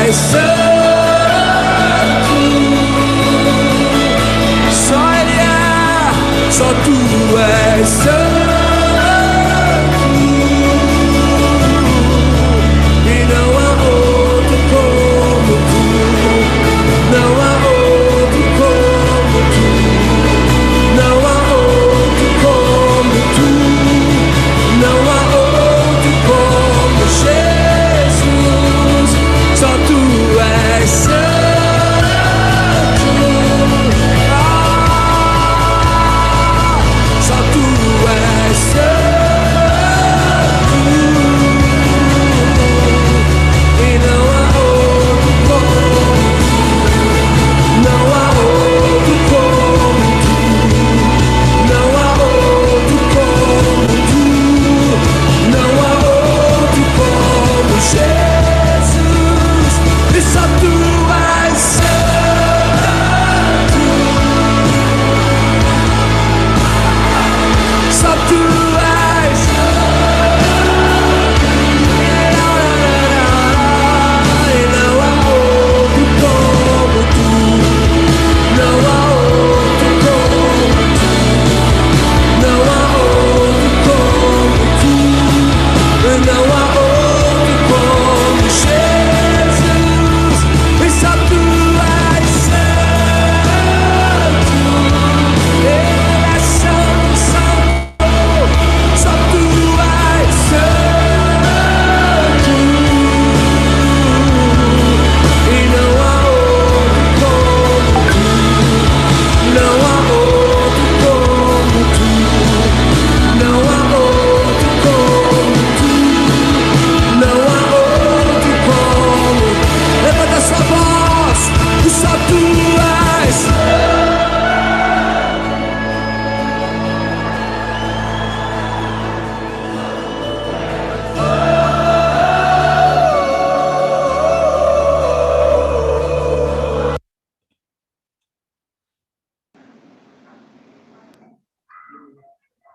és santo, só Ele é, só Tu és santo.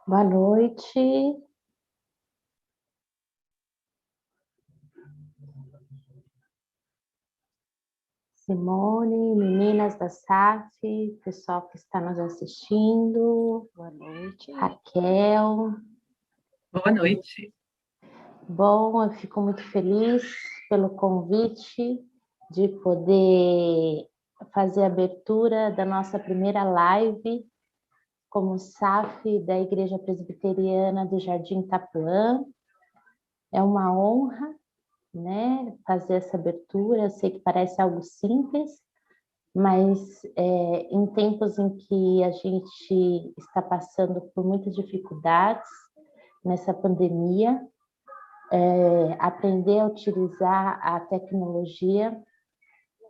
Boa noite. Simone, meninas da SAF, pessoal que está nos assistindo. Boa noite. Raquel. Boa noite. Bom, eu fico muito feliz pelo convite de poder fazer a abertura da nossa primeira live como SAF da Igreja Presbiteriana do Jardim Itapuã. É uma honra, né, fazer essa abertura. Eu sei que parece algo simples, mas em tempos em que a gente está passando por muitas dificuldades nessa pandemia, aprender a utilizar a tecnologia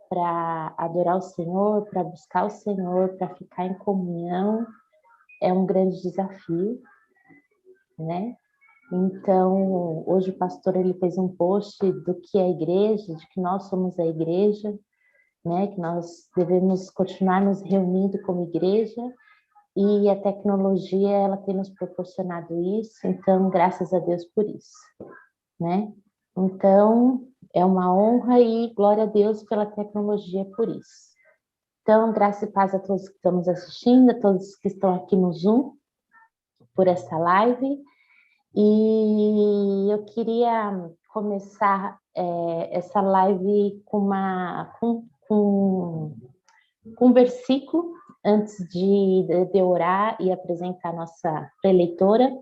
para adorar o Senhor, para buscar o Senhor, para ficar em comunhão, é um grande desafio, né? Então, hoje o pastor ele fez um post do que é a igreja, de que nós somos a igreja, né? Que nós devemos continuar nos reunindo como igreja, e a tecnologia ela tem nos proporcionado isso, então graças a Deus por isso, né? Então, é uma honra e glória a Deus pela tecnologia por isso. Então, graça e paz a todos que estamos assistindo, a todos que estão aqui no Zoom, por essa live. E eu queria começar essa live com um versículo, antes de eu orar e apresentar a nossa preleitora.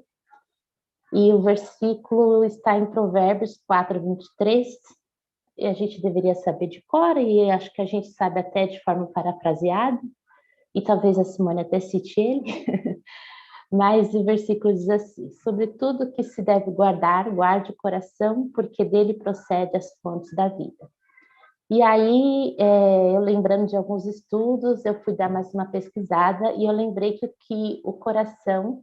E o versículo está em Provérbios 4:23, e a gente deveria saber de cor, e acho que a gente sabe até de forma parafraseada, e talvez a Simone até cite ele, mas o versículo diz assim: sobre tudo que se deve guardar, guarde o coração, porque dele procede as fontes da vida. E aí, eu lembrando de alguns estudos, eu fui dar mais uma pesquisada, e eu lembrei que o coração,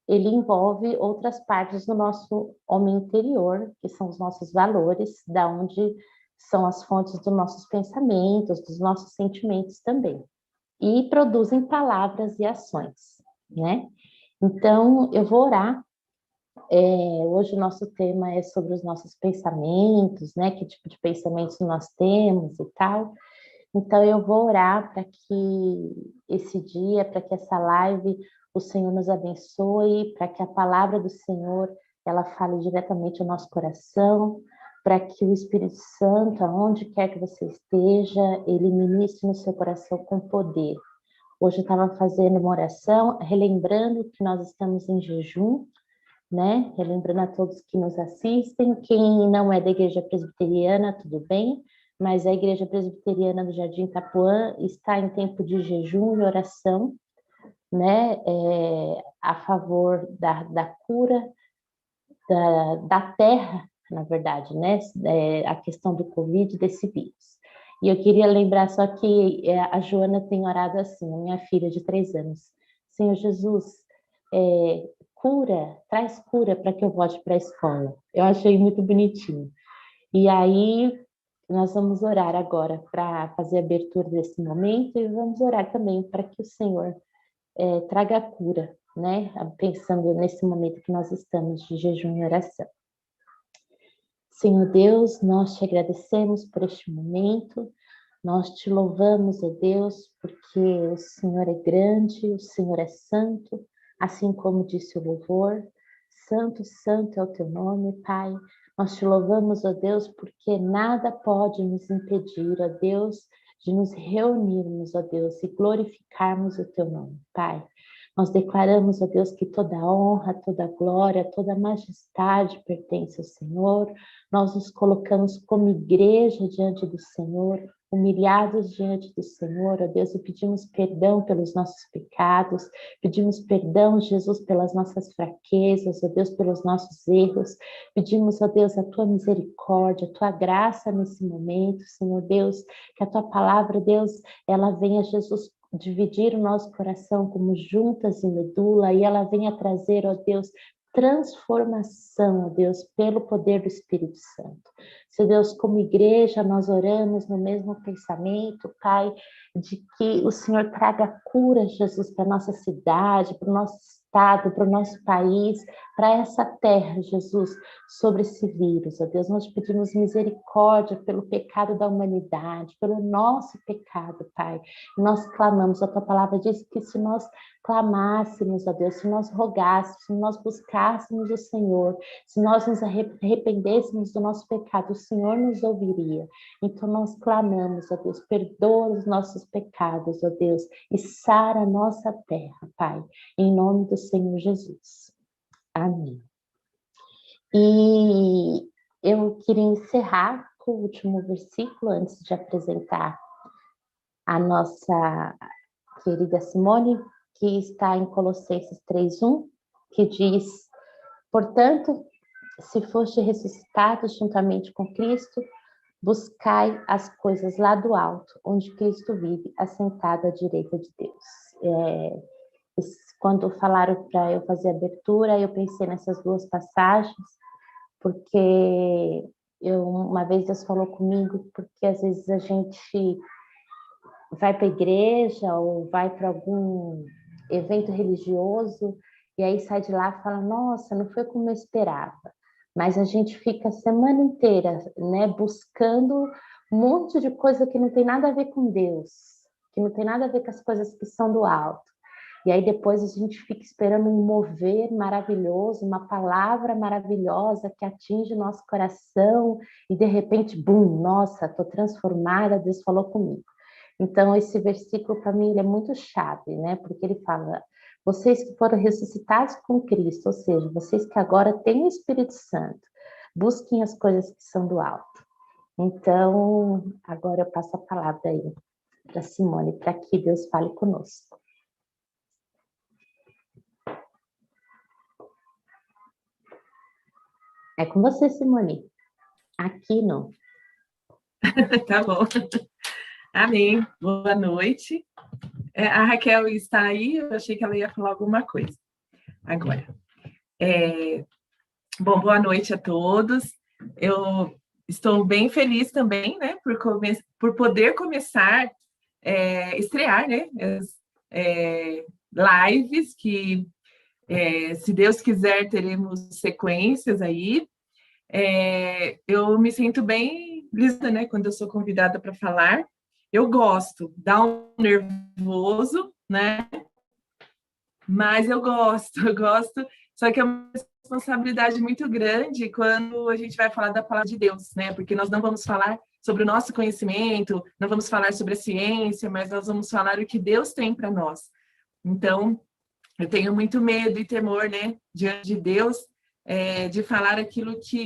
ele envolve outras partes do nosso homem interior, que são os nossos valores, da onde são as fontes dos nossos pensamentos, dos nossos sentimentos também. E produzem palavras e ações, né? Então, eu vou orar Hoje o nosso tema é sobre os nossos pensamentos, né? Que tipo de pensamentos nós temos e tal. Então eu vou orar para que esse dia, para que essa live, o Senhor nos abençoe, para que a palavra do Senhor, ela fale diretamente ao nosso coração, para que o Espírito Santo, aonde quer que você esteja, ele ministre no seu coração com poder. Hoje eu estava fazendo uma oração, relembrando que nós estamos em jejum, né? Relembrando a todos que nos assistem, quem não é da Igreja Presbiteriana, tudo bem, mas a Igreja Presbiteriana do Jardim Itapuã está em tempo de jejum e oração, né? A favor da cura da terra, na verdade, né? A questão do Covid, desse vírus. E eu queria lembrar só que a Joana tem orado assim, minha filha de 3 anos. Senhor Jesus, traz cura para que eu volte para a escola. Eu achei muito bonitinho. E aí, nós vamos orar agora para fazer a abertura desse momento e vamos orar também para que o Senhor traga a cura, né? Pensando nesse momento que nós estamos de jejum e oração. Senhor Deus, nós te agradecemos por este momento, nós te louvamos, ó Deus, porque o Senhor é grande, o Senhor é santo, assim como disse o louvor. Santo, santo é o teu nome, Pai. Nós te louvamos, ó Deus, porque nada pode nos impedir, ó Deus, de nos reunirmos, ó Deus, e glorificarmos o teu nome, Pai. Nós declaramos, ó Deus, que toda honra, toda glória, toda majestade pertence ao Senhor. Nós nos colocamos como igreja diante do Senhor, humilhados diante do Senhor, ó Deus, e pedimos perdão pelos nossos pecados, pedimos perdão, Jesus, pelas nossas fraquezas, ó Deus, pelos nossos erros, pedimos, ó Deus, a tua misericórdia, a tua graça nesse momento, Senhor Deus, que a tua palavra, Deus, ela venha, Jesus, dividir o nosso coração como juntas e medula, e ela venha trazer, ó Deus, transformação, ó Deus, pelo poder do Espírito Santo. Seu Deus, como igreja, nós oramos no mesmo pensamento, Pai, de que o Senhor traga cura, Jesus, para a nossa cidade, para o nosso estado, para o nosso país, para essa terra, Jesus, sobre esse vírus, ó Deus. Nós te pedimos misericórdia pelo pecado da humanidade, pelo nosso pecado, Pai. E nós clamamos, a tua palavra diz que se nós clamássemos, ó Deus, se nós rogássemos, se nós buscássemos o Senhor, se nós nos arrependêssemos do nosso pecado, o Senhor nos ouviria. Então nós clamamos, ó Deus, perdoa os nossos pecados, ó Deus, e sara a nossa terra, Pai, em nome do Senhor Jesus. Amém. E eu queria encerrar com o último versículo, antes de apresentar a nossa querida Simone, que está em Colossenses 3:1, que diz: portanto, se foste ressuscitados juntamente com Cristo, buscai as coisas lá do alto, onde Cristo vive, assentado à direita de Deus. Quando falaram para eu fazer a abertura, eu pensei nessas duas passagens, porque uma vez Deus falou comigo, porque às vezes a gente vai para a igreja ou vai para algum evento religioso e aí sai de lá e fala, nossa, não foi como eu esperava. Mas a gente fica a semana inteira, né, buscando um monte de coisa que não tem nada a ver com Deus, que não tem nada a ver com as coisas que são do alto. E aí depois a gente fica esperando um mover maravilhoso, uma palavra maravilhosa que atinge o nosso coração e de repente, bum, nossa, estou transformada, Deus falou comigo. Então esse versículo para mim ele é muito chave, né? Porque ele fala, vocês que foram ressuscitados com Cristo, ou seja, vocês que agora têm o Espírito Santo, busquem as coisas que são do alto. Então, agora eu passo a palavra aí para Simone, para que Deus fale conosco. É com você, Simone. Aqui não. Tá bom. Amém. Boa noite. A Raquel está aí, eu achei que ela ia falar alguma coisa. Agora. Bom, boa noite a todos. Eu estou bem feliz também, né, por poder começar, estrear, né, as lives que Se Deus quiser, teremos sequências aí. Eu me sinto bem lisa, né, quando eu sou convidada para falar. Eu gosto, dá um nervoso, né? Mas eu gosto, só que é uma responsabilidade muito grande quando a gente vai falar da palavra de Deus, né? Porque nós não vamos falar sobre o nosso conhecimento, não vamos falar sobre a ciência, mas nós vamos falar o que Deus tem para nós. Então, eu tenho muito medo e temor, né, diante de Deus, de falar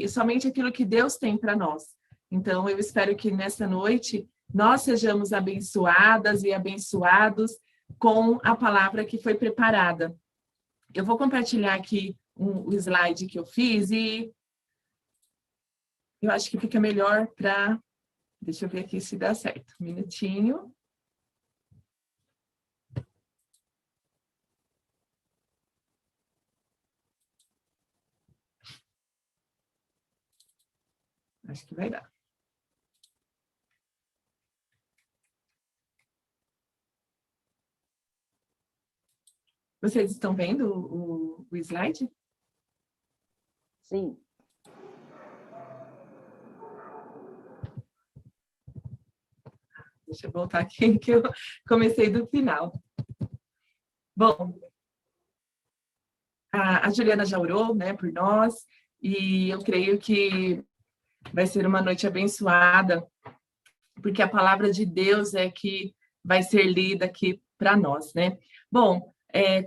somente aquilo que Deus tem para nós. Então, eu espero que nessa noite nós sejamos abençoadas e abençoados com a palavra que foi preparada. Eu vou compartilhar aqui o slide que eu fiz e eu acho que fica melhor para... Deixa eu ver aqui se dá certo. Um minutinho. Acho que vai dar. Vocês estão vendo o slide? Sim. Deixa eu voltar aqui, que eu comecei do final. Bom, a Juliana já orou, né, por nós, e eu creio que vai ser uma noite abençoada, porque a palavra de Deus é que vai ser lida aqui para nós, né? Bom,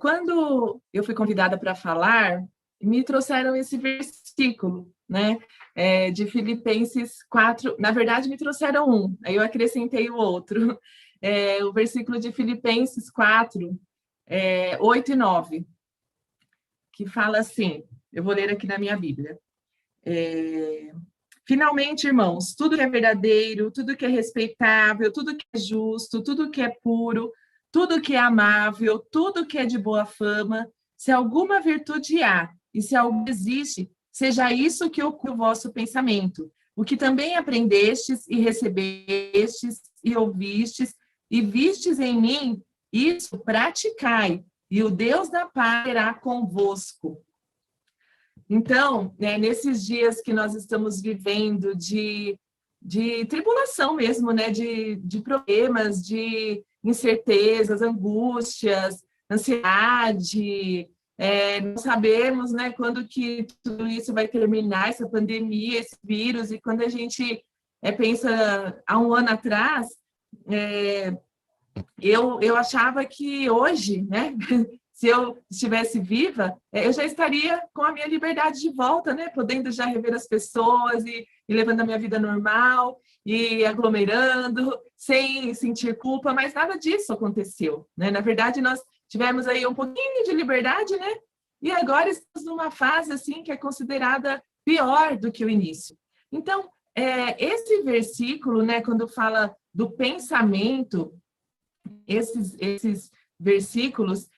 quando eu fui convidada para falar, me trouxeram esse versículo, né? De Filipenses 4, na verdade me trouxeram um, aí eu acrescentei o outro, o versículo de Filipenses 4, 8 e 9, que fala assim, eu vou ler aqui na minha Bíblia. Finalmente, irmãos, tudo que é verdadeiro, tudo que é respeitável, tudo que é justo, tudo que é puro, tudo que é amável, tudo que é de boa fama, se alguma virtude há e se algo existe, seja isso que ocupe o vosso pensamento. O que também aprendestes e recebestes e ouvistes e vistes em mim, isso praticai, e o Deus da paz será convosco. Então, nesses dias que nós estamos vivendo de tribulação mesmo, né, de problemas, de incertezas, angústias, ansiedade, não sabemos, né, quando que tudo isso vai terminar, essa pandemia, esse vírus, e quando a gente pensa há um ano atrás, eu achava que hoje, né, se eu estivesse viva, eu já estaria com a minha liberdade de volta, né? Podendo já rever as pessoas e levando a minha vida normal, e aglomerando, sem sentir culpa, mas nada disso aconteceu, né? Na verdade, nós tivemos aí um pouquinho de liberdade, né? E agora estamos numa fase, assim, que é considerada pior do que o início. Então, esse versículo, né, quando fala do pensamento, esses versículos,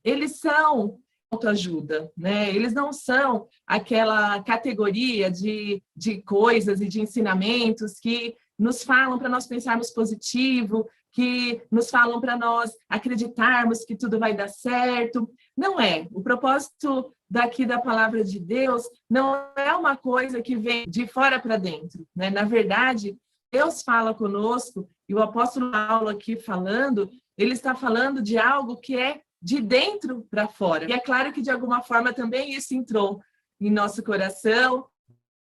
eles são autoajuda, né? Eles não são aquela categoria de coisas e de ensinamentos que nos falam para nós pensarmos positivo, que nos falam para nós acreditarmos que tudo vai dar certo. Não é. O propósito daqui da palavra de Deus não é uma coisa que vem de fora para dentro, né? Na verdade, Deus fala conosco, e o apóstolo Paulo aqui falando, ele está falando de algo que é de dentro para fora. E é claro que, de alguma forma, também isso entrou em nosso coração,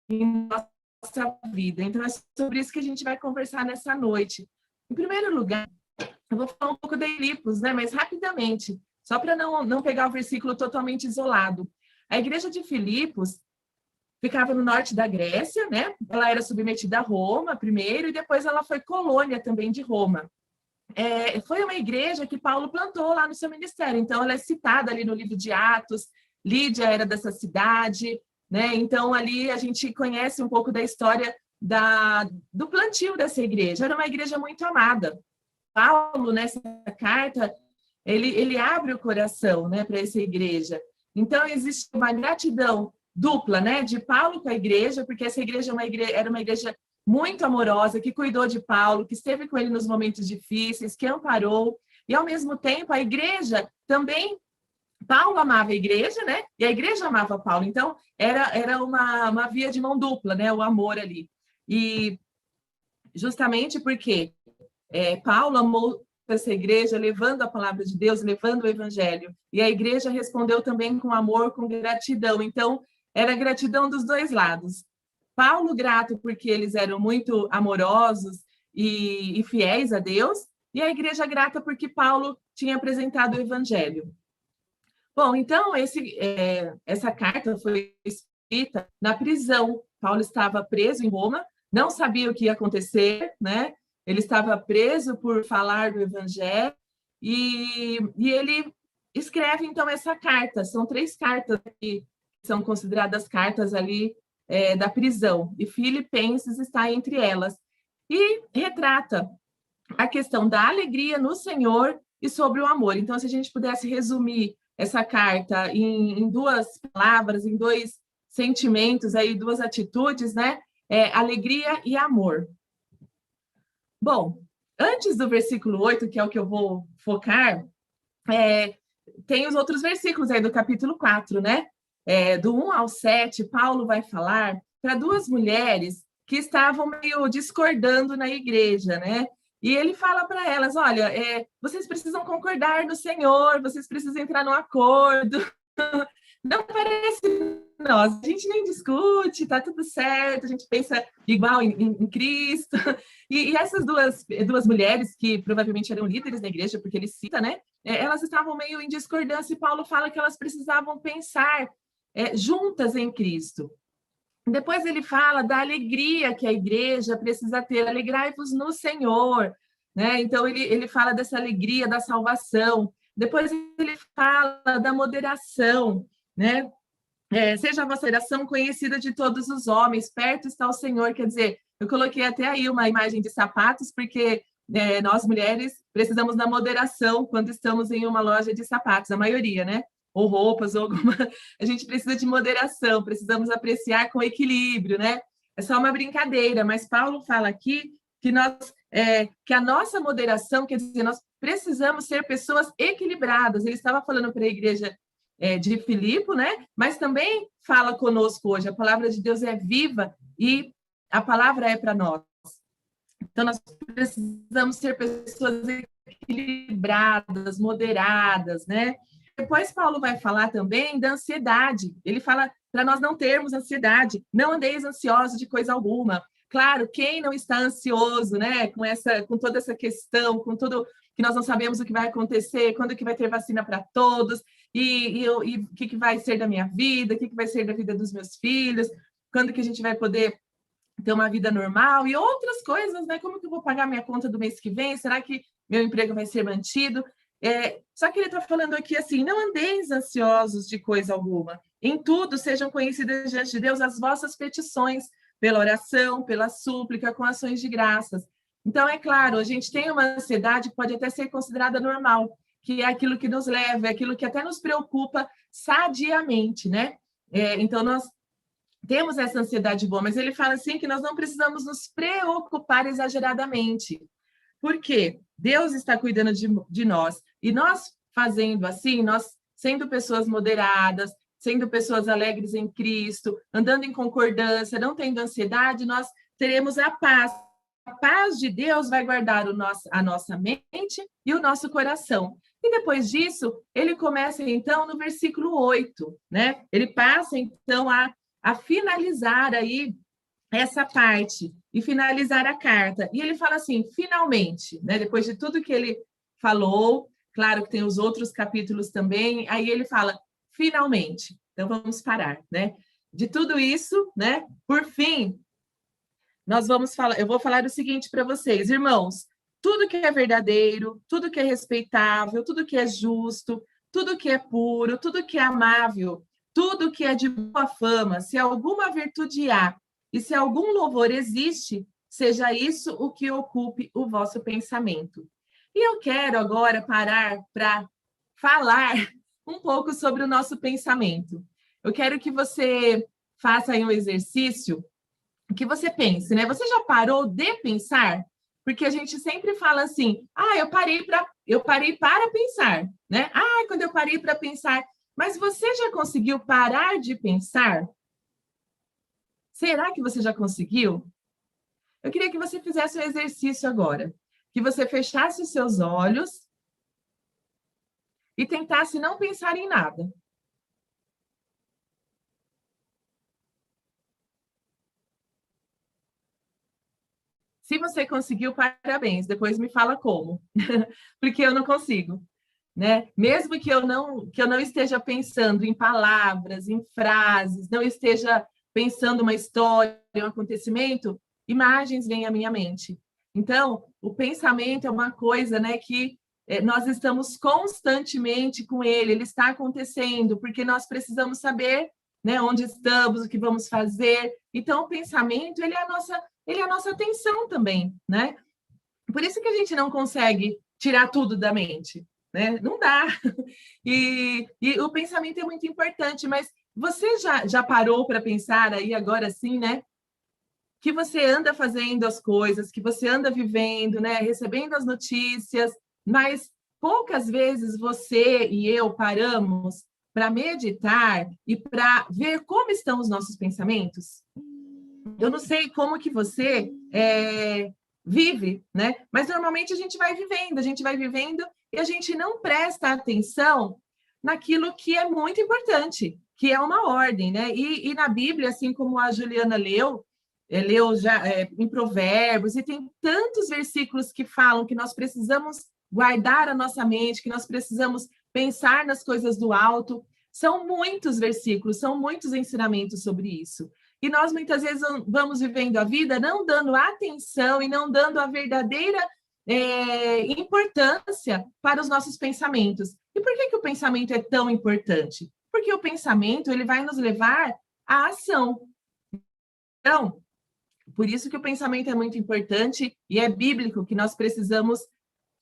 em nossa vida. Então, é sobre isso que a gente vai conversar nessa noite. Em primeiro lugar, eu vou falar um pouco de Filipos, né? Mas rapidamente, só para não pegar o versículo totalmente isolado. A igreja de Filipos ficava no norte da Grécia, né? Ela era submetida a Roma primeiro, e depois ela foi colônia também de Roma. Foi uma igreja que Paulo plantou lá no seu ministério, então ela é citada ali no livro de Atos. Lídia era dessa cidade, né? Então ali a gente conhece um pouco da história do plantio dessa igreja. Era uma igreja muito amada. Paulo, nessa carta, ele abre o coração, né, para essa igreja. Então existe uma gratidão dupla, né, de Paulo com a igreja, porque essa igreja era uma igreja muito amorosa, que cuidou de Paulo, que esteve com ele nos momentos difíceis, que amparou, e ao mesmo tempo a igreja também Paulo amava a igreja, né? E a igreja amava Paulo. Então, era uma via de mão dupla, né? O amor ali. E justamente porque Paulo amou essa igreja, levando a palavra de Deus, levando o evangelho. E a igreja respondeu também com amor, com gratidão. Então, era gratidão dos dois lados. Paulo grato porque eles eram muito amorosos e fiéis a Deus, e a igreja grata porque Paulo tinha apresentado o evangelho. Bom, então, essa carta foi escrita na prisão. Paulo estava preso em Roma, não sabia o que ia acontecer, né? Ele estava preso por falar do evangelho, e ele escreve, então, essa carta. São 3 cartas que são consideradas cartas ali da prisão, e Filipenses está entre elas. E retrata a questão da alegria no Senhor e sobre o amor. Então, se a gente pudesse resumir essa carta em 2 palavras, em 2 sentimentos, aí, 2 atitudes, né? Alegria e amor. Bom, antes do versículo 8, que é o que eu vou focar, tem os outros versículos aí do capítulo 4, né? Do 1 ao 7, Paulo vai falar para 2 mulheres que estavam meio discordando na igreja, né? E ele fala para elas, olha, vocês precisam concordar no Senhor, vocês precisam entrar num acordo. Não parece nós, a gente nem discute, tá tudo certo, a gente pensa igual em Cristo. E essas duas mulheres, que provavelmente eram líderes da igreja, porque ele cita, né? Elas estavam meio em discordância, e Paulo fala que elas precisavam pensar juntas em Cristo. Depois ele fala da alegria que a igreja precisa ter, alegrai-vos no Senhor, né? Então ele fala dessa alegria da salvação. Depois ele fala da moderação, né? Seja a vossa moderação conhecida de todos os homens, perto está o Senhor. Quer dizer, eu coloquei até aí uma imagem de sapatos, porque nós mulheres precisamos da moderação quando estamos em uma loja de sapatos, a maioria, né? Ou roupas, ou alguma... A gente precisa de moderação, precisamos apreciar com equilíbrio, né? É só uma brincadeira, mas Paulo fala aqui que a nossa moderação, quer dizer, nós precisamos ser pessoas equilibradas. Ele estava falando para a igreja de Filipe, né? Mas também fala conosco hoje. A palavra de Deus é viva e a palavra é para nós. Então, nós precisamos ser pessoas equilibradas, moderadas, né? Depois Paulo vai falar também da ansiedade. Ele fala para nós não termos ansiedade, não andeis ansiosos de coisa alguma. Claro, quem não está ansioso, né, com toda essa questão, com tudo que nós não sabemos o que vai acontecer, quando que vai ter vacina para todos, e o que vai ser da minha vida, o que vai ser da vida dos meus filhos, quando que a gente vai poder ter uma vida normal e outras coisas, né? Como que eu vou pagar minha conta do mês que vem? Será que meu emprego vai ser mantido? Só que ele está falando aqui assim, não andeis ansiosos de coisa alguma. Em tudo sejam conhecidas diante de Deus as vossas petições, pela oração, pela súplica, com ações de graças. Então, é claro, a gente tem uma ansiedade que pode até ser considerada normal, que é aquilo que nos leva, é aquilo que até nos preocupa sadiamente, né? Então, nós temos essa ansiedade boa, mas ele fala assim que nós não precisamos nos preocupar exageradamente. Por quê? Deus está cuidando de nós. E nós fazendo assim, nós sendo pessoas moderadas, sendo pessoas alegres em Cristo, andando em concordância, não tendo ansiedade, nós teremos a paz. A paz de Deus vai guardar a nossa mente e o nosso coração. E depois disso, ele começa, então, no versículo 8, né? Ele passa, então, a finalizar aí essa parte e finalizar a carta. E ele fala assim, finalmente, né? Depois de tudo que ele falou, claro que tem os outros capítulos também, aí ele fala, finalmente. Então, vamos parar, né? De tudo isso, né? Por fim, eu vou falar o seguinte para vocês, irmãos, tudo que é verdadeiro, tudo que é respeitável, tudo que é justo, tudo que é puro, tudo que é amável, tudo que é de boa fama, se alguma virtude há e se algum louvor existe, seja isso o que ocupe o vosso pensamento. E eu quero agora parar para falar um pouco sobre o nosso pensamento. Eu quero que você faça aí um exercício, que você pense, né? Você já parou de pensar? Porque a gente sempre fala assim, eu parei para pensar, né? Quando eu parei para pensar. Mas você já conseguiu parar de pensar? Será que você já conseguiu? Eu queria que você fizesse um exercício agora, que você fechasse os seus olhos e tentasse não pensar em nada. Se você conseguiu, parabéns, depois me fala como, porque eu não consigo, né? Mesmo que eu não esteja pensando em palavras, em frases, não esteja pensando uma história, um acontecimento, imagens vêm à minha mente. Então, o pensamento é uma coisa, né, que nós estamos constantemente com ele está acontecendo, porque nós precisamos saber, né, onde estamos, o que vamos fazer. Então, o pensamento, ele é a nossa atenção também, né? Por isso que a gente não consegue tirar tudo da mente, né? Não dá. E o pensamento é muito importante, mas você já parou para pensar aí agora sim, né? Que você anda fazendo as coisas, que você anda vivendo, né? Recebendo as notícias, mas poucas vezes você e eu paramos para meditar e para ver como estão os nossos pensamentos. Eu não sei como que você vive, né? Mas normalmente a gente vai vivendo e a gente não presta atenção naquilo que é muito importante, que é uma ordem, né? E na Bíblia, assim como a Juliana leu já em Provérbios, e tem tantos versículos que falam que nós precisamos guardar a nossa mente, que nós precisamos pensar nas coisas do alto. São muitos versículos, são muitos ensinamentos sobre isso. E nós, muitas vezes, vamos vivendo a vida não dando atenção e não dando a verdadeira importância para os nossos pensamentos. E por que o pensamento é tão importante? Porque o pensamento ele vai nos levar à ação. Então, por isso que o pensamento é muito importante e é bíblico que nós precisamos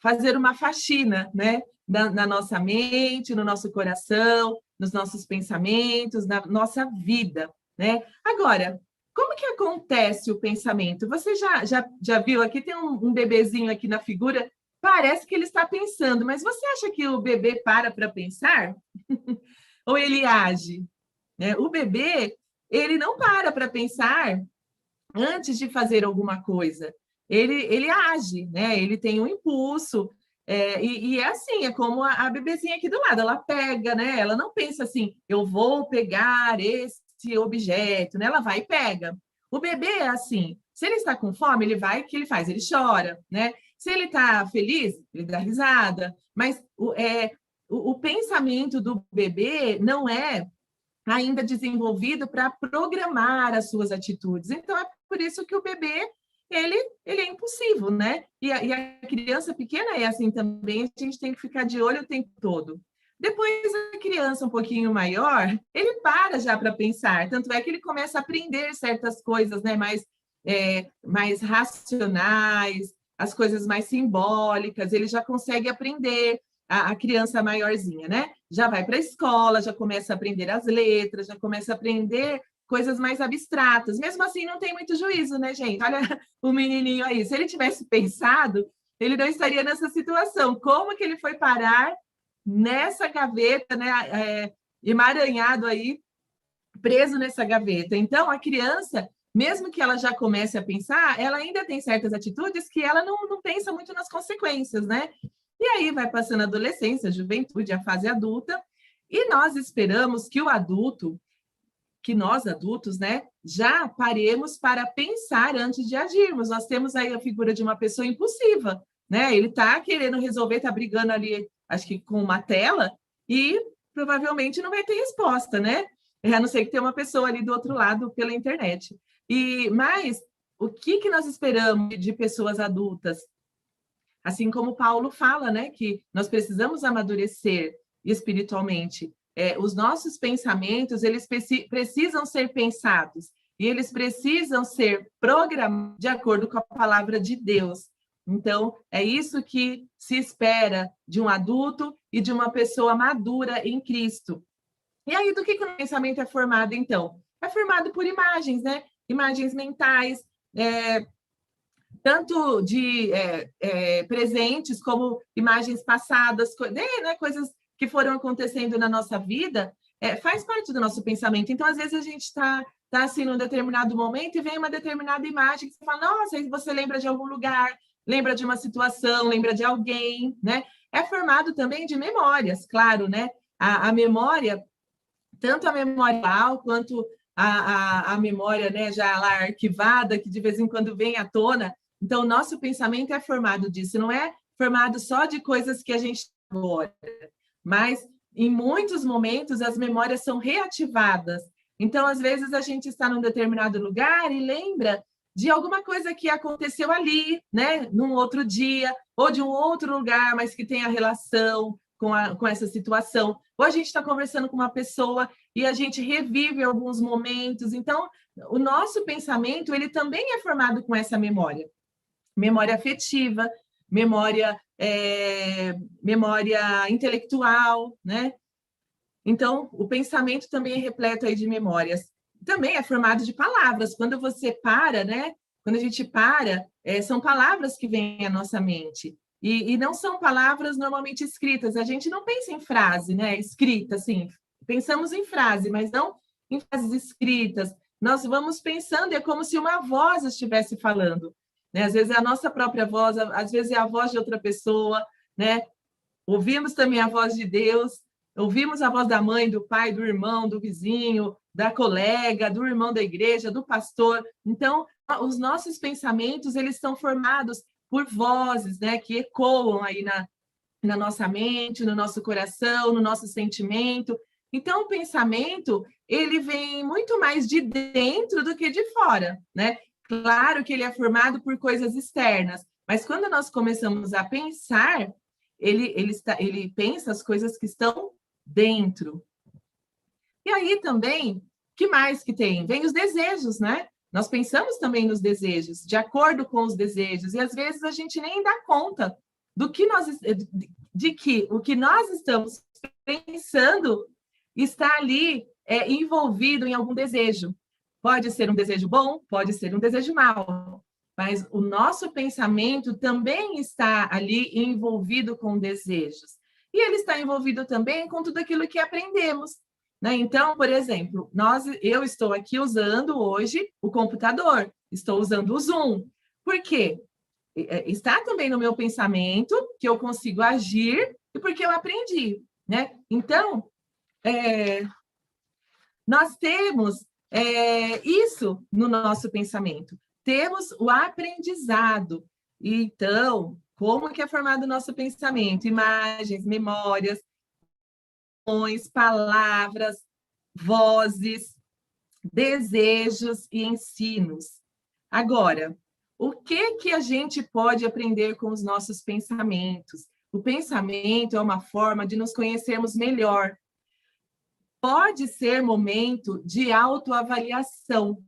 fazer uma faxina, né? Na nossa mente, no nosso coração, nos nossos pensamentos, na nossa vida, né? Agora, como que acontece o pensamento? Você já viu? Aqui tem um bebezinho aqui na figura, parece que ele está pensando, mas você acha que o bebê para pensar? Ou ele age? Né? O bebê, ele não para pensar antes de fazer alguma coisa. Ele age, né? Ele tem um impulso, e é assim, é como a bebezinha aqui do lado, ela pega, né? Ela não pensa assim, eu vou pegar esse objeto, né? Ela vai e pega. O bebê é assim, se ele está com fome, ele vai, o que ele faz? Ele chora, né? Se ele está feliz, ele dá risada, mas o pensamento do bebê não é ainda desenvolvido para programar as suas atitudes. Então, é por isso que o bebê, ele é impulsivo, né? E a criança pequena é assim também, a gente tem que ficar de olho o tempo todo. Depois, a criança um pouquinho maior, ele para já para pensar, tanto é que ele começa a aprender certas coisas, né? Mais racionais, as coisas mais simbólicas, ele já consegue aprender, a criança maiorzinha, né? Já vai para a escola, já começa a aprender as letras, já começa a aprender coisas mais abstratas. Mesmo assim, não tem muito juízo, né, gente? Olha o menininho aí. Se ele tivesse pensado, ele não estaria nessa situação. Como que ele foi parar nessa gaveta, né? Emaranhado aí, preso nessa gaveta. Então, a criança, mesmo que ela já comece a pensar, ela ainda tem certas atitudes que ela não pensa muito nas consequências, né? E aí vai passando a adolescência, a juventude, a fase adulta, e nós esperamos que nós adultos, né, já paremos para pensar antes de agirmos. Nós temos aí a figura de uma pessoa impulsiva, né? Ele está querendo resolver, está brigando ali, acho que com uma tela, e provavelmente não vai ter resposta, né? A não ser que tenha uma pessoa ali do outro lado pela internet. Mas o que nós esperamos de pessoas adultas? Assim como Paulo fala, né, que nós precisamos amadurecer espiritualmente. Os nossos pensamentos, eles precisam ser pensados e eles precisam ser programados de acordo com a palavra de Deus. Então, é isso que se espera de um adulto e de uma pessoa madura em Cristo. E aí, do que o pensamento é formado, então? É formado por imagens, né? Imagens mentais, tanto de presentes como imagens passadas, né, coisas que foram acontecendo na nossa vida, faz parte do nosso pensamento. Então, às vezes, a gente está assim, num determinado momento e vem uma determinada imagem que você fala, nossa, aí você lembra de algum lugar, lembra de uma situação, lembra de alguém, né? É formado também de memórias, claro, né? A memória, tanto a memória quanto a memória, né, já lá arquivada, que de vez em quando vem à tona. Então, o nosso pensamento é formado disso, não é formado só de coisas que a gente agora, mas em muitos momentos as memórias são reativadas. Então, às vezes, a gente está num determinado lugar e lembra de alguma coisa que aconteceu ali, né, num outro dia, ou de um outro lugar, mas que tenha relação com essa situação. Ou a gente está conversando com uma pessoa e a gente revive alguns momentos. Então, o nosso pensamento, ele também é formado com essa memória. Memória afetiva, memória intelectual, né? Então, o pensamento também é repleto aí de memórias. Também é formado de palavras. Quando você para, né? Quando a gente para, são palavras que vêm à nossa mente. E não são palavras normalmente escritas. A gente não pensa em frase, né? Escrita, assim. Pensamos em frase, mas não em frases escritas. Nós vamos pensando, é como se uma voz estivesse falando, né? Às vezes é a nossa própria voz, às vezes é a voz de outra pessoa, né? Ouvimos também a voz de Deus, ouvimos a voz da mãe, do pai, do irmão, do vizinho, da colega, do irmão da igreja, do pastor. Então, os nossos pensamentos, eles são formados por vozes, né, que ecoam aí na nossa mente, no nosso coração, no nosso sentimento. Então, o pensamento, ele vem muito mais de dentro do que de fora, né? Claro que ele é formado por coisas externas, mas quando nós começamos a pensar, ele pensa as coisas que estão dentro. E aí também, que mais que tem? Vem os desejos, né? Nós pensamos também nos desejos, de acordo com os desejos, e às vezes a gente nem dá conta do que de que o que nós estamos pensando está ali envolvido em algum desejo. Pode ser um desejo bom, pode ser um desejo mau, mas o nosso pensamento também está ali envolvido com desejos. E ele está envolvido também com tudo aquilo que aprendemos, né? Então, por exemplo, eu estou aqui usando hoje o computador, estou usando o Zoom. Por quê? Está também no meu pensamento que eu consigo agir e porque eu aprendi, né? Então, nós temos isso no nosso pensamento. Temos o aprendizado. Então, como que é formado o nosso pensamento? Imagens, memórias, palavras, vozes, desejos e ensinos. Agora, o que a gente pode aprender com os nossos pensamentos? O pensamento é uma forma de nos conhecermos melhor. Pode ser momento de autoavaliação.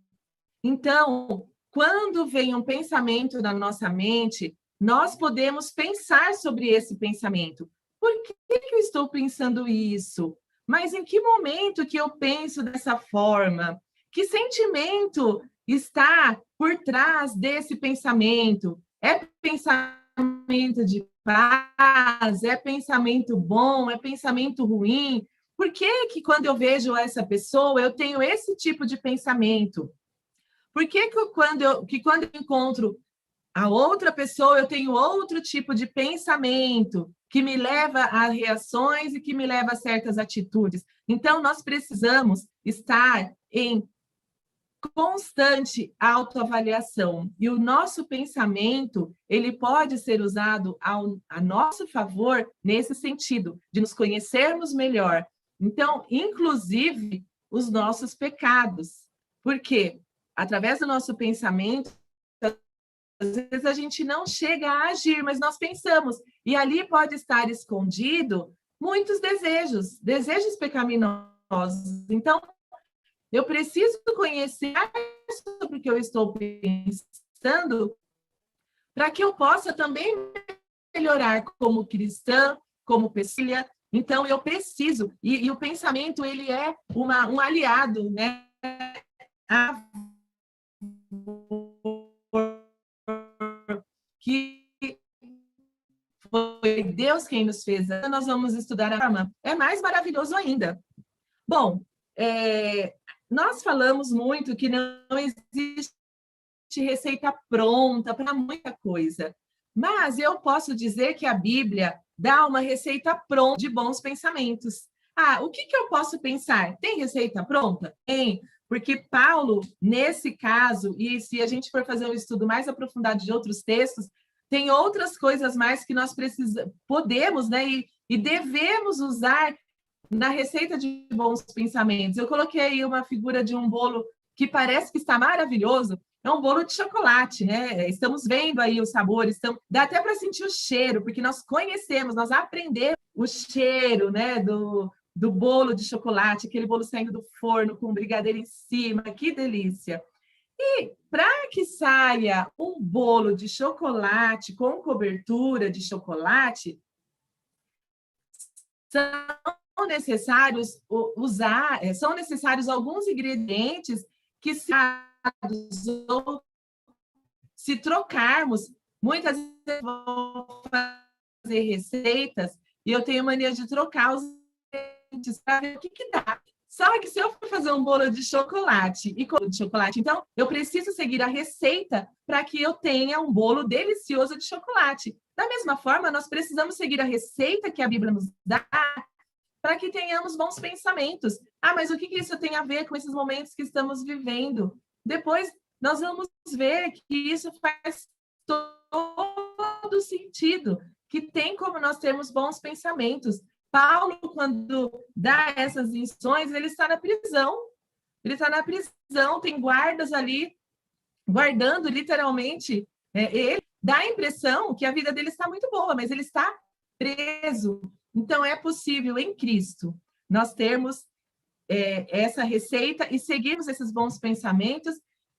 Então, quando vem um pensamento na nossa mente, nós podemos pensar sobre esse pensamento. Por que eu estou pensando isso? Mas em que momento que eu penso dessa forma? Que sentimento está por trás desse pensamento? É pensamento de paz? É pensamento bom? É pensamento ruim? Por que quando eu vejo essa pessoa, eu tenho esse tipo de pensamento? Por que quando eu encontro a outra pessoa, eu tenho outro tipo de pensamento que me leva a reações e que me leva a certas atitudes? Então, nós precisamos estar em constante autoavaliação. E o nosso pensamento, ele pode ser usado a nosso favor nesse sentido, de nos conhecermos melhor. Então, inclusive, os nossos pecados. Por quê? Através do nosso pensamento, às vezes a gente não chega a agir, mas nós pensamos. E ali pode estar escondido muitos desejos, desejos pecaminosos. Então, eu preciso conhecer sobre o que eu estou pensando para que eu possa também melhorar como cristã, como pessoa. Então, eu preciso. E o pensamento, ele é um aliado, né? Que foi Deus quem nos fez. Nós vamos estudar a forma. É mais maravilhoso ainda. Bom, nós falamos muito que não existe receita pronta para muita coisa, mas eu posso dizer que a Bíblia dá uma receita pronta de bons pensamentos. O que eu posso pensar? Tem receita pronta? Tem, porque Paulo, nesse caso, e se a gente for fazer um estudo mais aprofundado de outros textos, tem outras coisas mais que nós podemos, né, e devemos usar na receita de bons pensamentos. Eu coloquei aí uma figura de um bolo que parece que está maravilhoso. É um bolo de chocolate, né? Estamos vendo aí os sabores, dá até para sentir o cheiro, porque nós conhecemos, nós aprendemos o cheiro, né, do bolo de chocolate, aquele bolo saindo do forno com brigadeiro em cima, que delícia. E para que saia um bolo de chocolate com cobertura de chocolate, são necessários alguns ingredientes que se trocarmos, muitas vezes eu vou fazer receitas e eu tenho mania de trocar os ingredientes para ver o que dá. Só que se eu for fazer um bolo de chocolate então eu preciso seguir a receita para que eu tenha um bolo delicioso de chocolate. Da mesma forma, nós precisamos seguir a receita que a Bíblia nos dá para que tenhamos bons pensamentos. Mas o que isso tem a ver com esses momentos que estamos vivendo? Depois nós vamos ver que isso faz todo sentido, que tem como nós termos bons pensamentos. Paulo, quando dá essas instruções, ele está na prisão. Ele está na prisão, tem guardas ali, guardando literalmente. Ele dá a impressão que a vida dele está muito boa, mas ele está preso. Então, é possível, em Cristo, nós termos essa receita e seguirmos esses bons pensamentos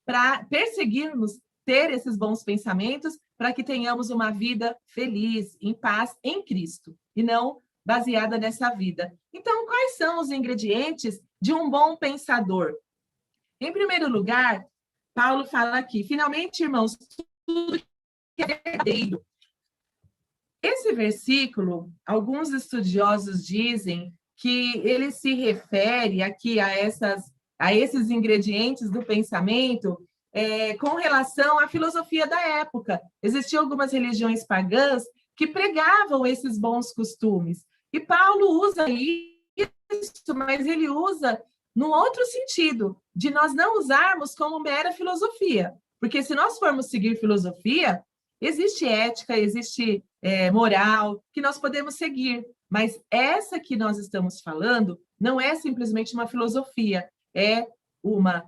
para perseguirmos ter esses bons pensamentos para que tenhamos uma vida feliz, em paz, em Cristo, e não baseada nessa vida. Então, quais são os ingredientes de um bom pensador? Em primeiro lugar, Paulo fala aqui, finalmente, irmãos, tudo que é verdadeiro. Esse versículo, alguns estudiosos dizem que ele se refere aqui a esses ingredientes do pensamento com relação à filosofia da época. Existiam algumas religiões pagãs que pregavam esses bons costumes. E Paulo usa isso, mas ele usa num outro sentido, de nós não usarmos como mera filosofia. Porque se nós formos seguir filosofia, existe ética, existe moral que nós podemos seguir. Mas essa que nós estamos falando não é simplesmente uma filosofia, é uma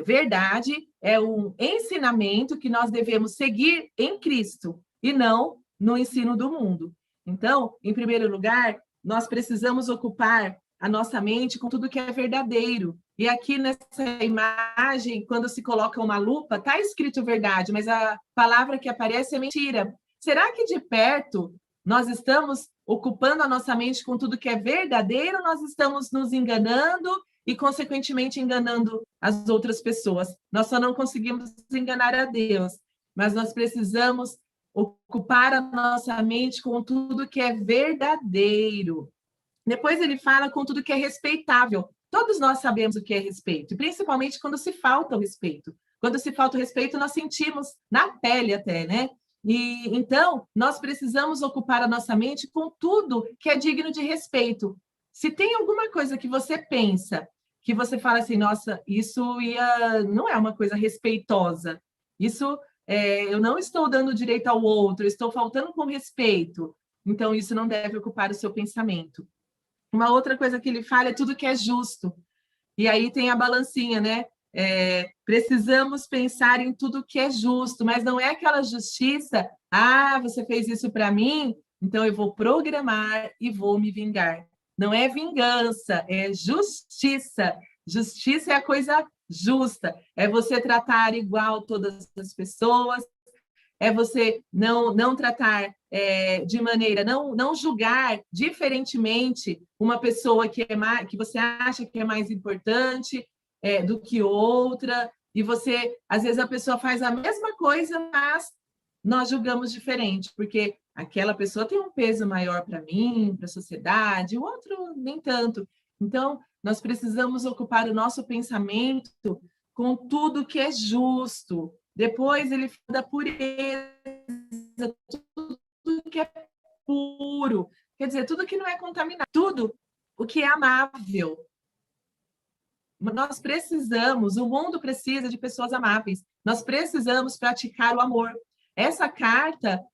verdade, é um ensinamento que nós devemos seguir em Cristo e não no ensino do mundo. Então, em primeiro lugar, nós precisamos ocupar a nossa mente com tudo que é verdadeiro. E aqui nessa imagem, quando se coloca uma lupa, está escrito verdade, mas a palavra que aparece é mentira. Será que de perto nós estamos ocupando a nossa mente com tudo que é verdadeiro, nós estamos nos enganando e, consequentemente, enganando as outras pessoas? Nós só não conseguimos enganar a Deus, mas nós precisamos ocupar a nossa mente com tudo que é verdadeiro. Depois ele fala com tudo que é respeitável. Todos nós sabemos o que é respeito, principalmente quando se falta o respeito. Quando se falta o respeito, nós sentimos na pele até, né? E então, nós precisamos ocupar a nossa mente com tudo que é digno de respeito. Se tem alguma coisa que você pensa, que você fala assim, nossa, isso não é uma coisa respeitosa, isso eu não estou dando direito ao outro, estou faltando com respeito, então isso não deve ocupar o seu pensamento. Uma outra coisa que ele fala é tudo que é justo. E aí tem a balancinha, né? Precisamos pensar em tudo que é justo, mas não é aquela justiça, você fez isso para mim, então eu vou programar e vou me vingar. Não é vingança, é justiça. Justiça é a coisa justa, é você tratar igual todas as pessoas, é você não tratar de maneira, não julgar diferentemente uma pessoa que você acha que é mais importante do que outra, e às vezes a pessoa faz a mesma coisa, mas nós julgamos diferente, porque aquela pessoa tem um peso maior para mim, para a sociedade, o outro nem tanto. Então, nós precisamos ocupar o nosso pensamento com tudo que é justo. Depois ele fala da pureza, tudo que é puro, quer dizer, tudo que não é contaminado, tudo o que é amável. Nós precisamos, o mundo precisa de pessoas amáveis, nós precisamos praticar o amor. Essa carta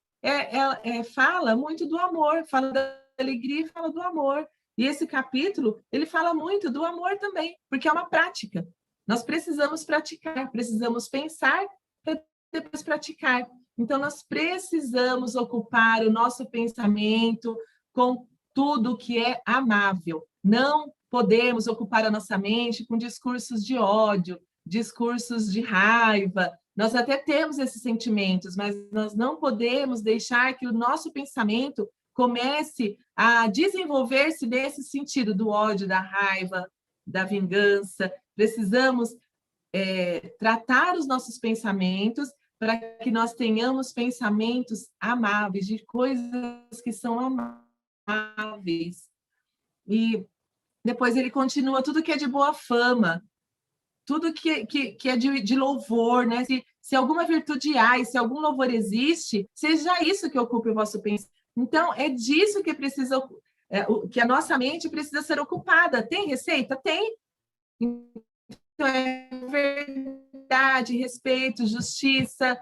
fala muito do amor, fala da alegria e fala do amor. E esse capítulo, ele fala muito do amor também, porque é uma prática. Nós precisamos praticar, precisamos pensar para depois praticar. Então, nós precisamos ocupar o nosso pensamento com tudo que é amável. Não podemos ocupar a nossa mente com discursos de ódio, discursos de raiva. Nós até temos esses sentimentos, mas nós não podemos deixar que o nosso pensamento comece a desenvolver-se nesse sentido do ódio, da raiva, da vingança. Precisamos tratar os nossos pensamentos para que nós tenhamos pensamentos amáveis, de coisas que são amáveis. E depois ele continua, tudo que é de boa fama, tudo que é de louvor, né? Se alguma virtude há e se algum louvor existe, seja isso que ocupe o vosso pensamento. Então, é disso que precisa, que a nossa mente precisa ser ocupada. Tem receita? Tem. Então, é verdade, respeito, justiça,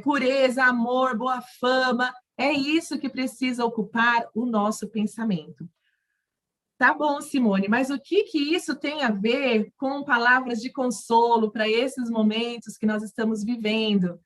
pureza, amor, boa fama. É isso que precisa ocupar o nosso pensamento. Tá bom, Simone, mas o que isso tem a ver com palavras de consolo para esses momentos que nós estamos vivendo?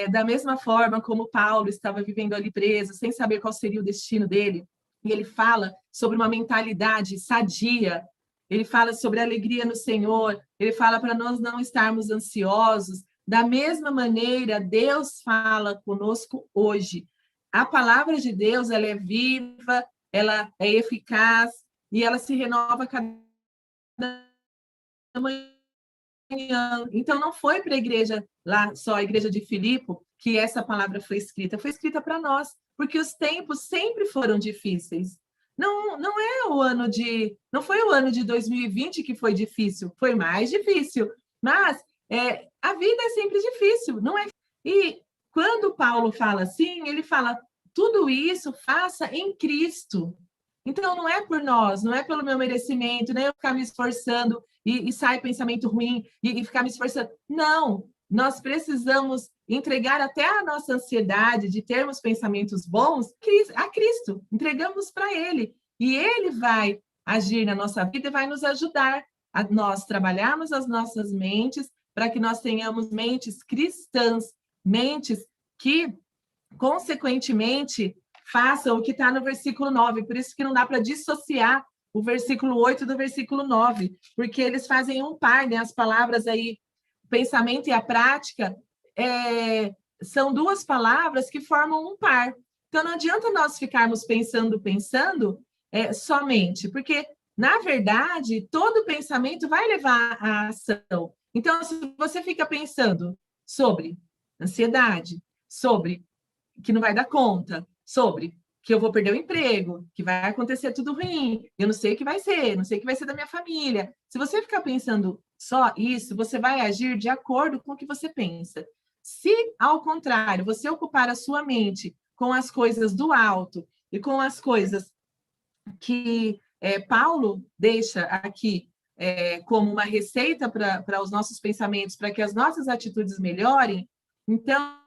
Da mesma forma como Paulo estava vivendo ali preso, sem saber qual seria o destino dele, e ele fala sobre uma mentalidade sadia, ele fala sobre a alegria no Senhor, ele fala para nós não estarmos ansiosos. Da mesma maneira, Deus fala conosco hoje. A palavra de Deus, ela é viva, ela é eficaz e ela se renova cada manhã. Então, não foi para a igreja, lá só a igreja de Filipo, que essa palavra foi escrita para nós, porque os tempos sempre foram difíceis. Não foi o ano de 2020 que foi difícil, foi mais difícil, mas a vida é sempre difícil, não é? E quando Paulo fala assim, ele fala, tudo isso faça em Cristo. Então, não é por nós, não é pelo meu merecimento, nem eu ficar me esforçando e sai pensamento ruim e ficar me esforçando. Não, nós precisamos entregar até a nossa ansiedade de termos pensamentos bons a Cristo. Entregamos para Ele. E Ele vai agir na nossa vida e vai nos ajudar a nós trabalharmos as nossas mentes para que nós tenhamos mentes cristãs, mentes que, consequentemente, façam o que está no versículo 9. Por isso que não dá para dissociar o versículo 8 do versículo 9, porque eles fazem um par, né? As palavras aí, o pensamento e a prática, são duas palavras que formam um par. Então, não adianta nós ficarmos pensando somente, porque, na verdade, todo pensamento vai levar à ação. Então, se você fica pensando sobre ansiedade, sobre que não vai dar conta, sobre que eu vou perder o emprego, que vai acontecer tudo ruim, eu não sei o que vai ser, não sei o que vai ser da minha família. Se você ficar pensando só isso, você vai agir de acordo com o que você pensa. Se, ao contrário, você ocupar a sua mente com as coisas do alto e com as coisas que Paulo deixa aqui como uma receita para os nossos pensamentos, para que as nossas atitudes melhorem, então,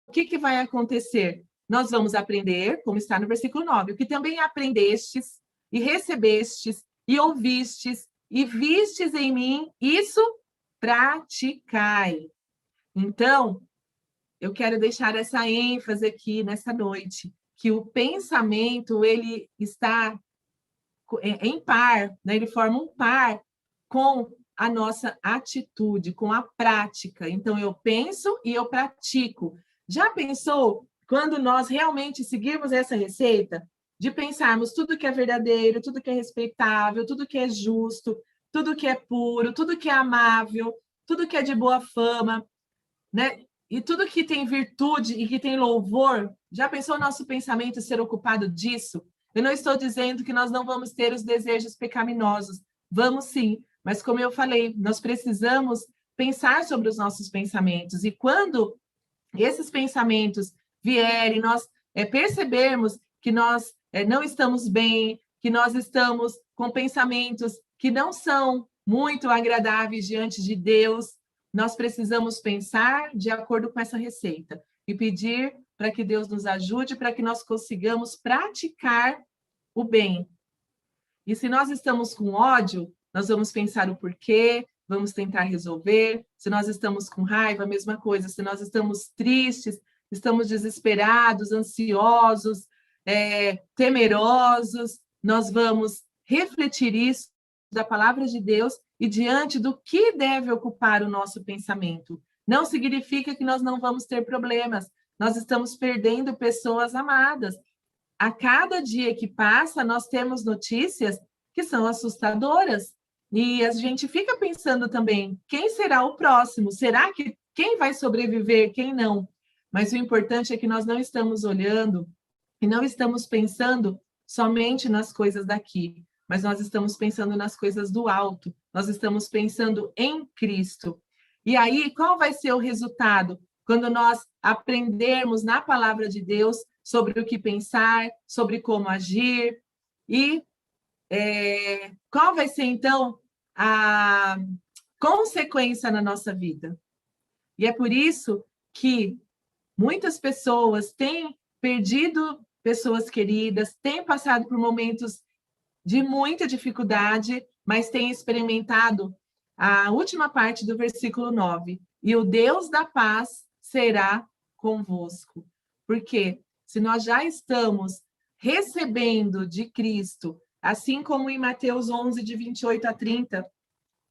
o que vai acontecer? Nós vamos aprender, como está no versículo 9, o que também aprendestes, e recebestes, e ouvistes, e vistes em mim, isso praticai. Então, eu quero deixar essa ênfase aqui nessa noite, que o pensamento, ele está em par, né? Ele forma um par com a nossa atitude, com a prática. Então, eu penso e eu pratico. Já pensou quando nós realmente seguirmos essa receita de pensarmos tudo que é verdadeiro, tudo que é respeitável, tudo que é justo, tudo que é puro, tudo que é amável, tudo que é de boa fama, né? e tudo que tem virtude e que tem louvor, já pensou o nosso pensamento ser ocupado disso? Eu não estou dizendo que nós não vamos ter os desejos pecaminosos. Vamos sim, mas como eu falei, nós precisamos pensar sobre os nossos pensamentos. E quando esses pensamentos vierem, nós percebermos que nós não estamos bem, que nós estamos com pensamentos que não são muito agradáveis diante de Deus, nós precisamos pensar de acordo com essa receita e pedir para que Deus nos ajude, para que nós consigamos praticar o bem. E se nós estamos com ódio, nós vamos pensar o porquê, vamos tentar resolver. Se nós estamos com raiva, a mesma coisa. Se nós estamos tristes, estamos desesperados, ansiosos, temerosos, nós vamos refletir isso da palavra de Deus e diante do que deve ocupar o nosso pensamento. Não significa que nós não vamos ter problemas. Nós estamos perdendo pessoas amadas. A cada dia que passa, nós temos notícias que são assustadoras. E a gente fica pensando também, quem será o próximo? Será que quem vai sobreviver, quem não? Mas o importante é que nós não estamos olhando e não estamos pensando somente nas coisas daqui, mas nós estamos pensando nas coisas do alto, nós estamos pensando em Cristo. E aí, qual vai ser o resultado? Quando nós aprendermos na palavra de Deus sobre o que pensar, sobre como agir, e qual vai ser, então, a consequência na nossa vida? E é por isso que muitas pessoas têm perdido pessoas queridas, têm passado por momentos de muita dificuldade, mas têm experimentado a última parte do versículo 9. E o Deus da paz será convosco. Porque se nós já estamos recebendo de Cristo, assim como em Mateus 11, de 28 a 30,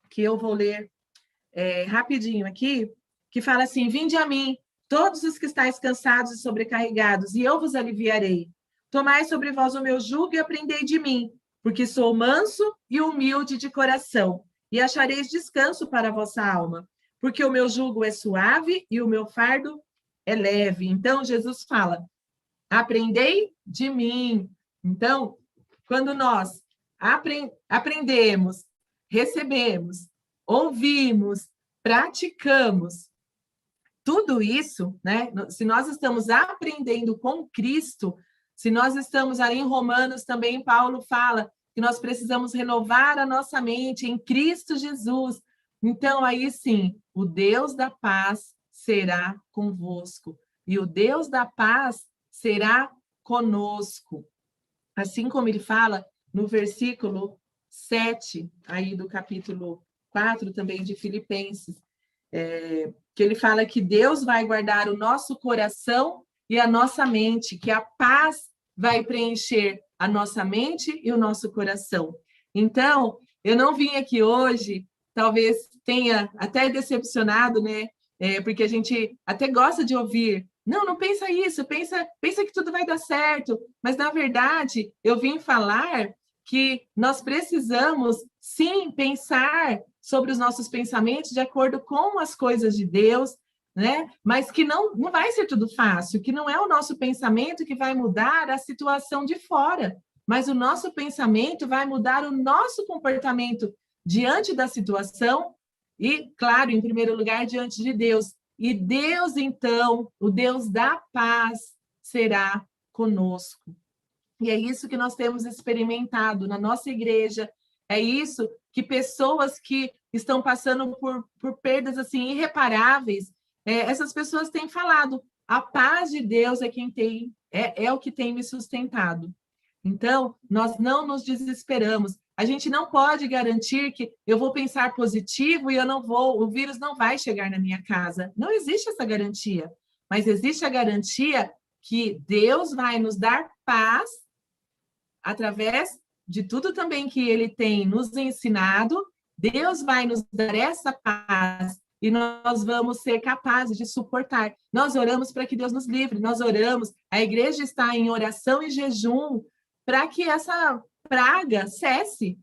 que eu vou ler rapidinho aqui, que fala assim: vinde a mim, todos os que estáis cansados e sobrecarregados, e eu vos aliviarei. Tomai sobre vós o meu jugo e aprendei de mim, porque sou manso e humilde de coração, e achareis descanso para a vossa alma, porque o meu jugo é suave e o meu fardo é leve. Então, Jesus fala: aprendei de mim. Então, quando nós aprendemos, recebemos, ouvimos, praticamos, tudo isso, né? Se nós estamos aprendendo com Cristo, se nós estamos ali em Romanos também, Paulo fala que nós precisamos renovar a nossa mente em Cristo Jesus. Então, aí sim, o Deus da paz será convosco. E o Deus da paz será conosco. Assim como ele fala no versículo 7, aí do capítulo 4 também de Filipenses, que ele fala que Deus vai guardar o nosso coração e a nossa mente, que a paz vai preencher a nossa mente e o nosso coração. Então, eu não vim aqui hoje, talvez tenha até decepcionado, né? Porque a gente até gosta de ouvir, não pensa isso, pensa que tudo vai dar certo, mas na verdade eu vim falar que nós precisamos sim pensar sobre os nossos pensamentos de acordo com as coisas de Deus, né? Mas que não vai ser tudo fácil, que não é o nosso pensamento que vai mudar a situação de fora, mas o nosso pensamento vai mudar o nosso comportamento diante da situação e, claro, em primeiro lugar, diante de Deus. E Deus, então, o Deus da paz, será conosco. E é isso que nós temos experimentado na nossa igreja, é isso que pessoas que estão passando por perdas assim irreparáveis, essas pessoas têm falado, a paz de Deus é quem tem, é o que tem me sustentado. Então, nós não nos desesperamos. A gente não pode garantir que eu vou pensar positivo e o vírus não vai chegar na minha casa. Não existe essa garantia. Mas existe a garantia que Deus vai nos dar paz através de tudo também que Ele tem nos ensinado. Deus vai nos dar essa paz e nós vamos ser capazes de suportar. Nós oramos para que Deus nos livre, nós oramos, a igreja está em oração e jejum para que essa praga cesse.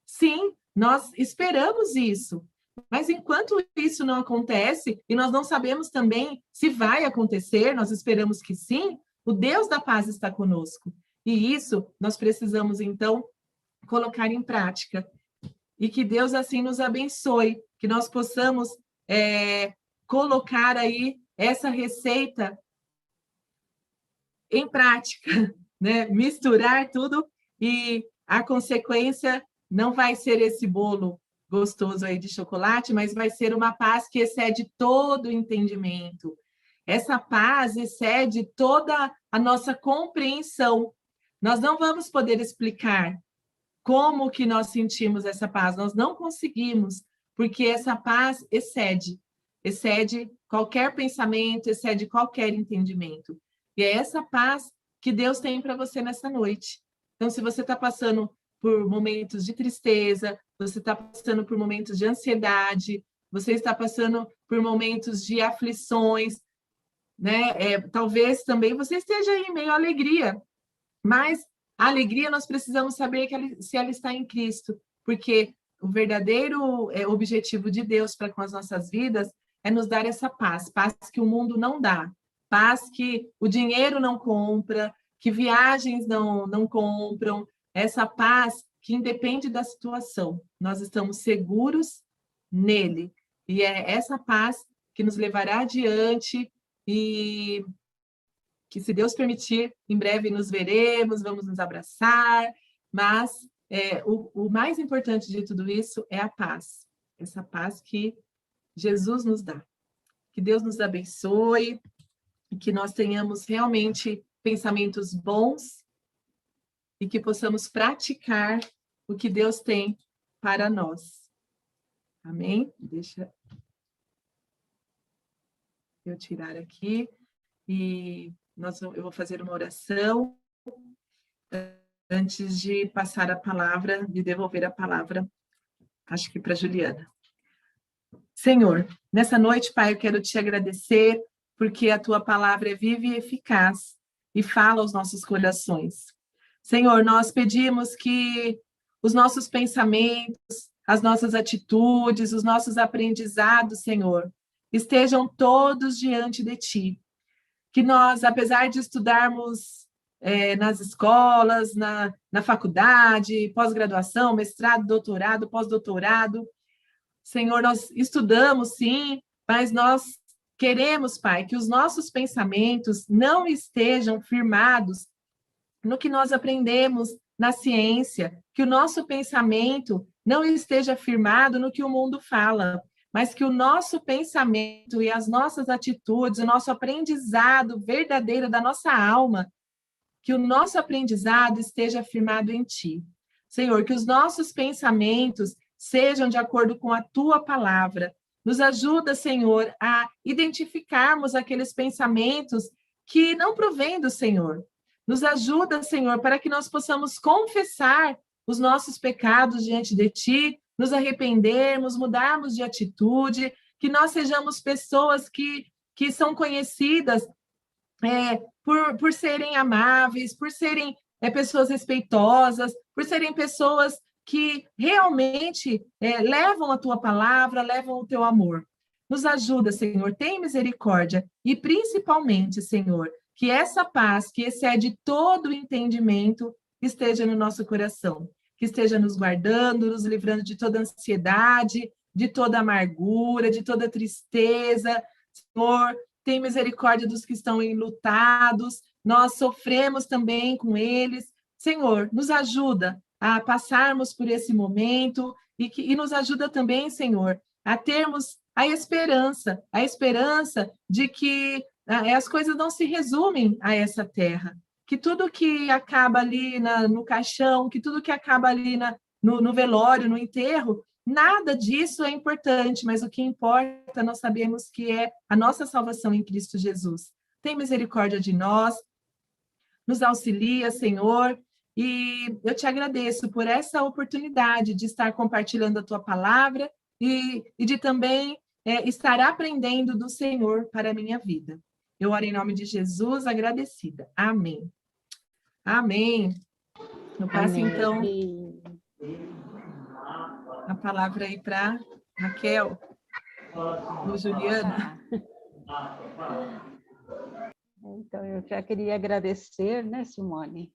Sim, nós esperamos isso. Mas enquanto isso não acontece, e nós não sabemos também se vai acontecer, nós esperamos que sim, o Deus da paz está conosco. E isso nós precisamos, então, colocar em prática. E que Deus assim nos abençoe, que nós possamos colocar aí essa receita em prática, né? Misturar tudo e a consequência não vai ser esse bolo gostoso aí de chocolate, mas vai ser uma paz que excede todo o entendimento. Essa paz excede toda a nossa compreensão. Nós não vamos poder explicar como que nós sentimos essa paz, nós não conseguimos, porque essa paz excede qualquer pensamento, excede qualquer entendimento. E é essa paz que Deus tem para você nessa noite. Então, se você está passando por momentos de tristeza, você está passando por momentos de ansiedade, você está passando por momentos de aflições, né? Talvez também você esteja aí em meio à alegria, mas a alegria nós precisamos saber se ela está em Cristo, porque o verdadeiro objetivo de Deus para com as nossas vidas é nos dar essa paz, paz que o mundo não dá, paz que o dinheiro não compra, que viagens não compram, essa paz que independe da situação. Nós estamos seguros nele, e é essa paz que nos levará adiante e que, se Deus permitir, em breve nos veremos, vamos nos abraçar, mas o mais importante de tudo isso é a paz, essa paz que Jesus nos dá. Que Deus nos abençoe, e que nós tenhamos realmente pensamentos bons e que possamos praticar o que Deus tem para nós. Amém? Deixa eu tirar aqui e eu vou fazer uma oração antes de passar a palavra, de devolver a palavra, acho que para Juliana. Senhor, nessa noite, Pai, eu quero te agradecer, porque a tua palavra é viva e eficaz e fala aos nossos corações. Senhor, nós pedimos que os nossos pensamentos, as nossas atitudes, os nossos aprendizados, Senhor, estejam todos diante de ti. Que nós, apesar de estudarmos nas escolas, na faculdade, pós-graduação, mestrado, doutorado, pós-doutorado, Senhor, nós estudamos, sim, mas nós queremos, Pai, que os nossos pensamentos não estejam firmados no que nós aprendemos na ciência, que o nosso pensamento não esteja firmado no que o mundo fala, mas que o nosso pensamento e as nossas atitudes, o nosso aprendizado verdadeiro da nossa alma, que o nosso aprendizado esteja firmado em Ti. Senhor, que os nossos pensamentos sejam de acordo com a Tua palavra. Nos ajuda, Senhor, a identificarmos aqueles pensamentos que não provêm do Senhor. Nos ajuda, Senhor, para que nós possamos confessar os nossos pecados diante de Ti, nos arrependermos, mudarmos de atitude, que nós sejamos pessoas que são conhecidas por serem amáveis, por serem pessoas respeitosas, por serem pessoas que realmente levam a Tua palavra, levam o Teu amor. Nos ajuda, Senhor, tem misericórdia e, principalmente, Senhor, que essa paz que excede todo o entendimento esteja no nosso coração, que esteja nos guardando, nos livrando de toda ansiedade, de toda amargura, de toda tristeza. Senhor, tem misericórdia dos que estão enlutados, nós sofremos também com eles. Senhor, nos ajuda a passarmos por esse momento e nos ajuda também, Senhor, a termos a esperança de que as coisas não se resumem a essa terra, que tudo que acaba ali no caixão, que tudo que acaba ali no velório, no enterro, nada disso é importante, mas o que importa, nós sabemos que é a nossa salvação em Cristo Jesus. Tem misericórdia de nós, nos auxilia, Senhor, e eu te agradeço por essa oportunidade de estar compartilhando a Tua palavra e de também estar aprendendo do Senhor para a minha vida. Eu oro em nome de Jesus, agradecida. Amém. Amém. Eu passo, então, a palavra aí para Raquel, ou Juliana. Então, eu já queria agradecer, né, Simone?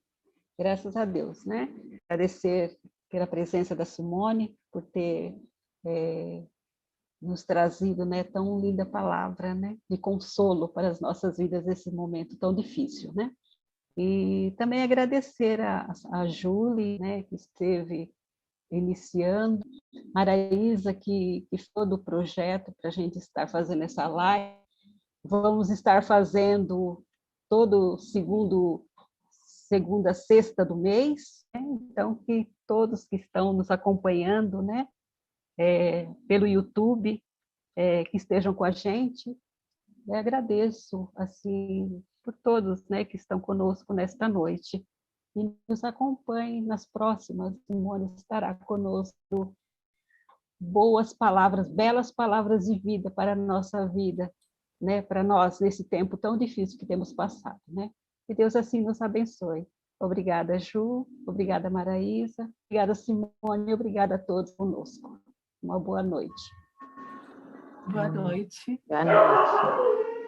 Graças a Deus, né? Agradecer pela presença da Simone, por ter nos trazido, né, tão linda palavra, né, de consolo para as nossas vidas nesse momento tão difícil, né? E também agradecer a Júlia, né, que esteve iniciando, Maraísa, que foi do projeto para a gente estar fazendo essa live. Vamos estar fazendo todo segunda, sexta do mês, né? Então, que todos que estão nos acompanhando, né, pelo YouTube, que estejam com a gente, eu agradeço, assim, por todos, né, que estão conosco nesta noite. E nos acompanhem nas próximas. Simone estará conosco. Boas palavras, belas palavras de vida para a nossa vida, né, para nós, nesse tempo tão difícil que temos passado, né? Que Deus assim nos abençoe. Obrigada, Ju, obrigada, Maraísa, obrigada, Simone, obrigada a todos conosco. Uma boa noite. Boa noite. Boa noite.